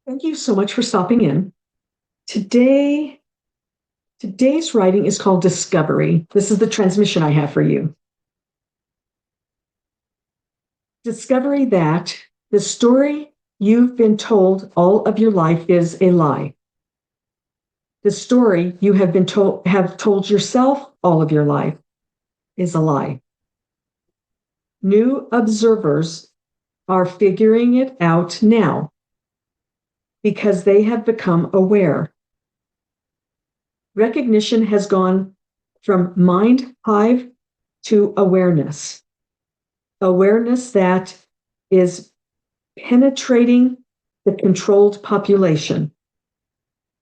Thank you so much for stopping in. Today, today's writing is called Discovery. This is the transmission I have for you. Discovery that the story you've been told all of your life is a lie. The story you have told yourself all of your life is a lie. New observers are figuring it out now because they have become aware. Recognition has gone from mind hive to awareness. Awareness that is penetrating the controlled population.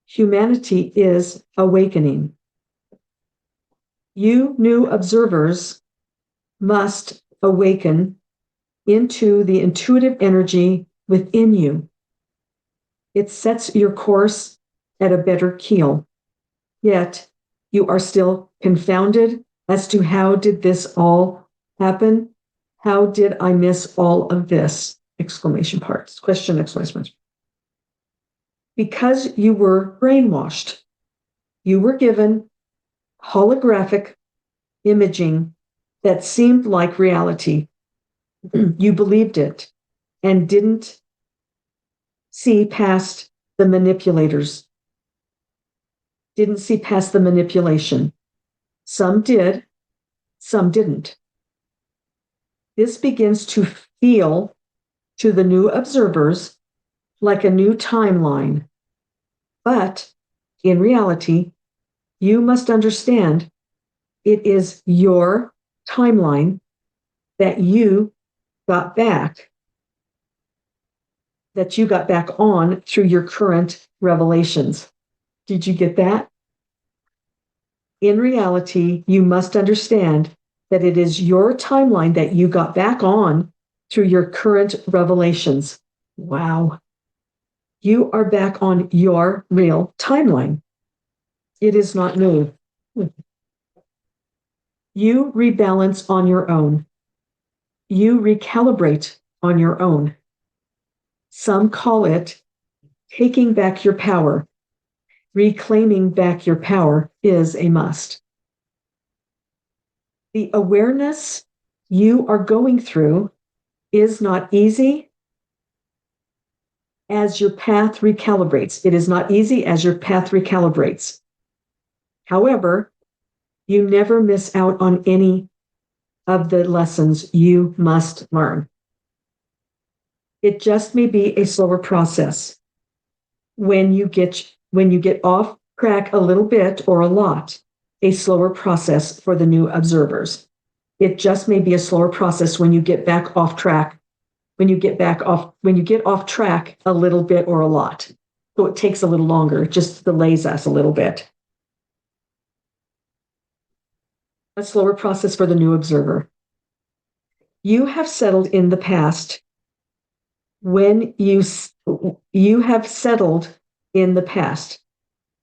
Humanity is awakening. You new observers must awaken into the intuitive energy within you. It sets your course at a better keel. Yet you are still confounded as to how did this all happen? How did I miss all of this? Exclamation marks. Question, exclamation marks. Because you were brainwashed. You were given holographic imaging that seemed like reality. You believed it and didn't see past the manipulators, didn't see past the manipulation. Some did, some didn't. This begins to feel to the new observers like a new timeline. But in reality, you must understand it is your timeline that you got back, on through your current revelations. Did you get that? In reality, you must understand that it is your timeline that you got back on through your current revelations. Wow. You are back on your real timeline. It is not new. You rebalance on your own. You recalibrate on your own. Some call it taking back your power. Reclaiming back your power is a must. The awareness you are going through is not easy as your path recalibrates. It is not easy as your path recalibrates. However, you never miss out on any of the lessons you must learn. It just may be a slower process. When you get off track a little bit or a lot, a slower process for the new observers. It just may be a slower process when you get back off track, when you get off track a little bit or a lot. So it takes a little longer, it just delays us a little bit. A slower process for the new observer. You have settled in the past when you have settled in the past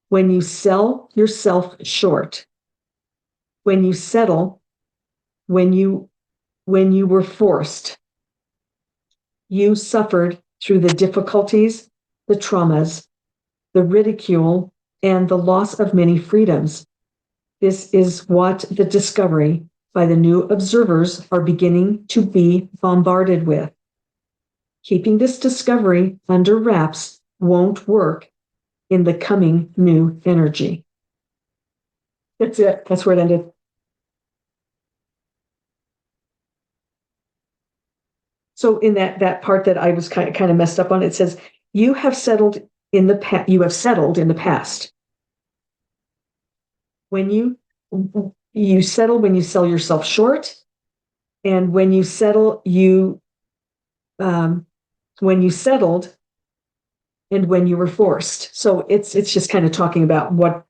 when you sell yourself short, when you settle, when you were forced. You suffered through the difficulties, the traumas, the ridicule, and the loss of many freedoms. This is what the discovery by the new observers are beginning to be bombarded with. Keeping this discovery under wraps won't work in the coming new energy. That's it. That's where it ended. So in that part that I was kind of messed up on, it says, you have settled in the past. You have settled in the past. When you settle when you sell yourself short, and when you settle, when you settled, and when you were forced. So it's just kind of talking about what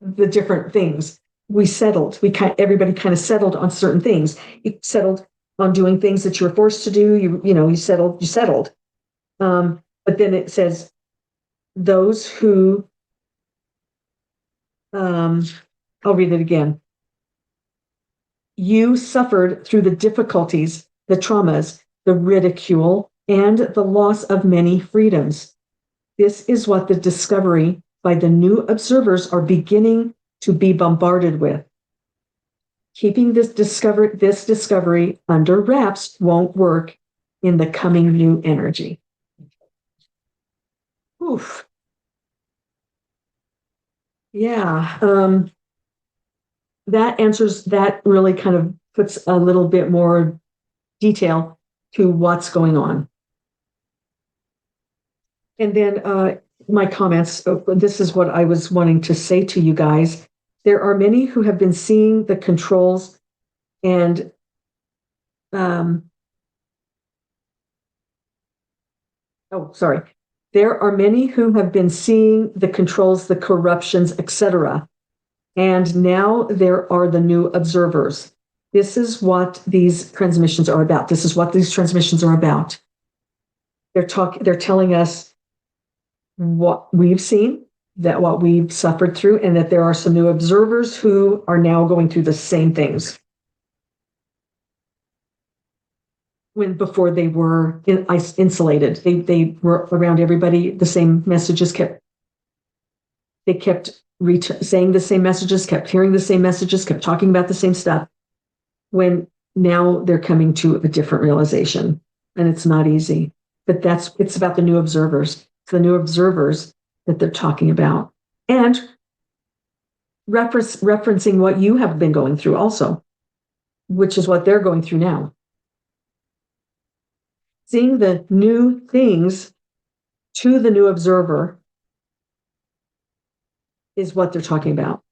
the different things we settled. Everybody kind of settled on certain things. You settled on doing things that you were forced to do. You settled. But then it says those who, I'll read it again. You suffered through the difficulties, the traumas, the ridicule, and the loss of many freedoms. This is what the discovery by the new observers are beginning to be bombarded with. Keeping this discovery under wraps won't work in the coming new energy. Oof. Yeah. That really kind of puts a little bit more detail to what's going on. And then my comments, this is what I was wanting to say to you guys. There are many who have been seeing the controls and there are many who have been seeing the controls, the corruptions, etc. And now there are the new observers. This is what these transmissions are about. This is what these transmissions are about. They're telling us what we've seen, that what we've suffered through, and that there are some new observers who are now going through the same things. When before they were insulated, they were around everybody. The same messages kept saying the same messages, kept hearing the same messages, kept talking about the same stuff. When now they're coming to a different realization, and it's not easy. But it's about the new observers. It's the new observers that they're talking about, and referencing what you have been going through also, which is what they're going through now. Seeing the new things to the new observer is what they're talking about.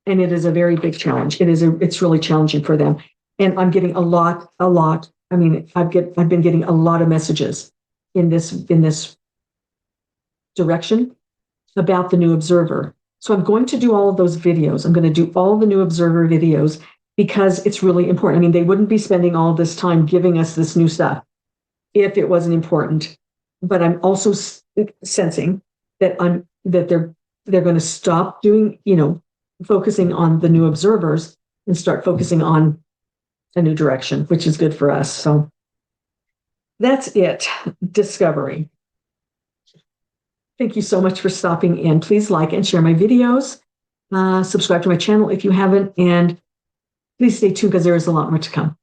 And it is a very big challenge. It's really challenging for them. And I'm getting a lot. I mean, I've been getting a lot of messages in this direction about the new observer. So I'm going to do all of those videos. I'm going to do all the new observer videos because it's really important. I mean, they wouldn't be spending all this time giving us this new stuff if it wasn't important. But I'm also sensing that they're going to stop doing, focusing on the new observers and start focusing on a new direction, which is good for us. So that's it. Discovery. Thank you so much for stopping in. Please like and share my videos. Subscribe to my channel if you haven't, and please stay tuned because there is a lot more to come.